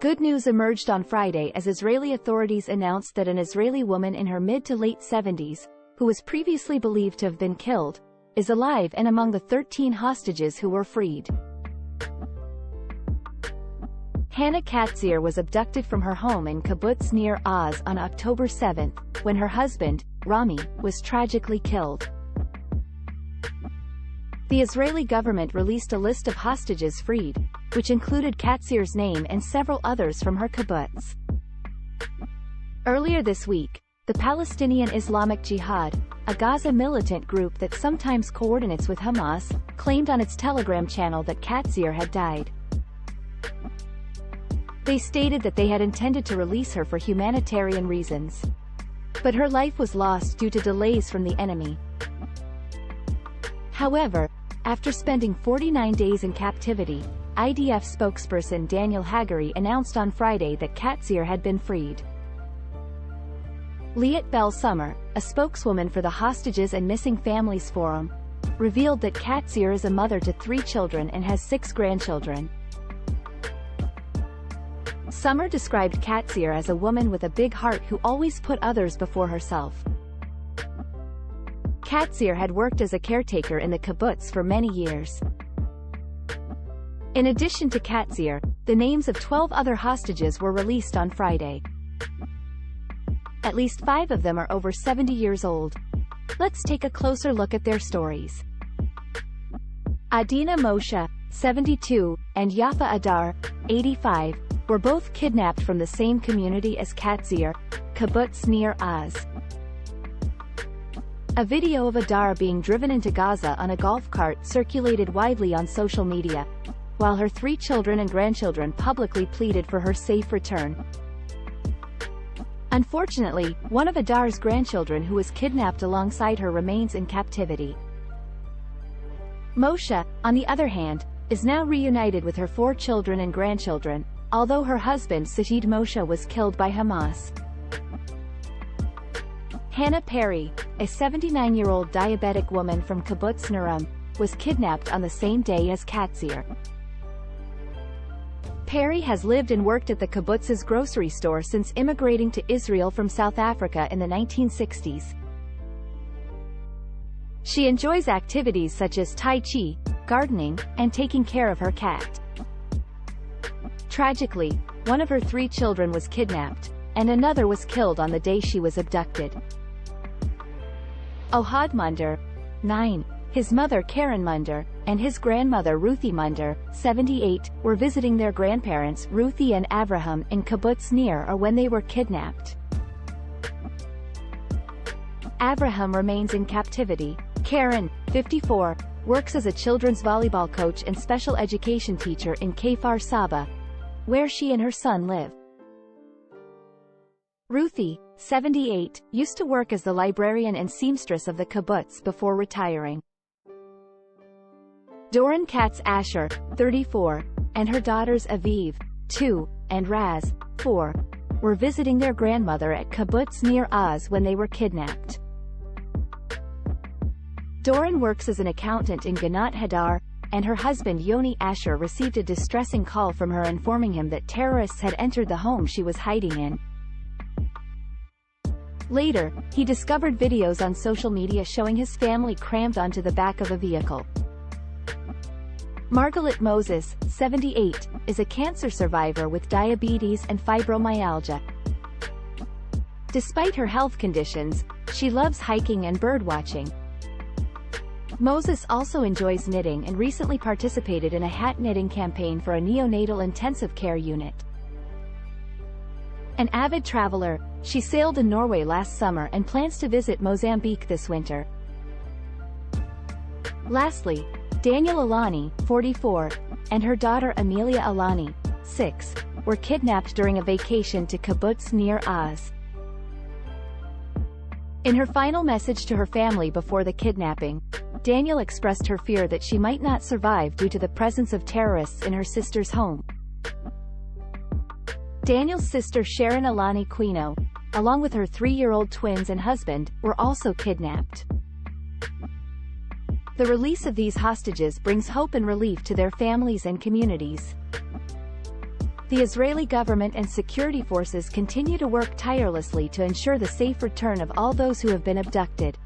Good news emerged on Friday as Israeli authorities announced that an Israeli woman in her mid to late 70s, who was previously believed to have been killed, is alive and among the 13 hostages who were freed. Hanna Katzir was abducted from her home in Kibbutz Nir Oz on October 7, when her husband, Rami, was tragically killed. The Israeli government released a list of hostages freed, which included Katzir's name and several others from her kibbutz. Earlier this week, the Palestinian Islamic Jihad, a Gaza militant group that sometimes coordinates with Hamas, claimed on its Telegram channel that Katzir had died. They stated that they had intended to release her for humanitarian reasons. But her life was lost due to delays from the enemy. However, after spending 49 days in captivity, IDF spokesperson Daniel Hagari announced on Friday that Katzir had been freed. Liat Bel-Summer, a spokeswoman for the Hostages and Missing Families Forum, revealed that Katzir is a mother to 3 children and has 6 grandchildren. Summer described Katzir as a woman with a big heart who always put others before herself. Katzir had worked as a caretaker in the kibbutz for many years. In addition to Katzir, the names of 12 other hostages were released on Friday. At least 5 of them are over 70 years old. Let's take a closer look at their stories. Adina Moshe, 72, and Yafa Adar, 85, were both kidnapped from the same community as Katzir, Kibbutz Nir Oz. A video of Adar being driven into Gaza on a golf cart circulated widely on social media, while her 3 children and grandchildren publicly pleaded for her safe return. Unfortunately, one of Adar's grandchildren who was kidnapped alongside her remains in captivity. Moshe, on the other hand, is now reunited with her 4 children and grandchildren, although her husband Sajid Moshe was killed by Hamas. Hannah Perry, a 79-year-old diabetic woman from Kibbutz Nurum, was kidnapped on the same day as Katzir. Perry has lived and worked at the kibbutz's grocery store since immigrating to Israel from South Africa in the 1960s. She enjoys activities such as Tai Chi, gardening, and taking care of her cat. Tragically, one of her 3 children was kidnapped, and another was killed on the day she was abducted. Ohad Munder, 9, his mother Karen Munder, and his grandmother Ruthie Munder, 78, were visiting their grandparents Ruthie and Avraham in Kibbutz Nir Oz when they were kidnapped. Avraham remains in captivity. Karen, 54, works as a children's volleyball coach and special education teacher in Kfar Saba, where she and her son live. Ruthie, 78, used to work as the librarian and seamstress of the kibbutz before retiring. Doron Katz Asher, 34, and her daughters Aviv, 2, and Raz, 4, were visiting their grandmother at Kibbutz Nir Oz when they were kidnapped. Doron works as an accountant in Ganat Hadar, and her husband Yoni Asher received a distressing call from her informing him that terrorists had entered the home she was hiding in. Later, he discovered videos on social media showing his family crammed onto the back of a vehicle. Margaret Moses, 78, is a cancer survivor with diabetes and fibromyalgia. Despite her health conditions, she loves hiking and birdwatching. Moses also enjoys knitting and recently participated in a hat knitting campaign for a neonatal intensive care unit. An avid traveler, she sailed in Norway last summer and plans to visit Mozambique this winter. Lastly, Daniel Alani, 44, and her daughter Amelia Alani, 6, were kidnapped during a vacation to Kibbutz Nir Oz. In her final message to her family before the kidnapping, Daniel expressed her fear that she might not survive due to the presence of terrorists in her sister's home. Daniel's sister Sharon Alani Quino, along with her 3-year-old twins and husband, were also kidnapped. The release of these hostages brings hope and relief to their families and communities. The Israeli government and security forces continue to work tirelessly to ensure the safe return of all those who have been abducted.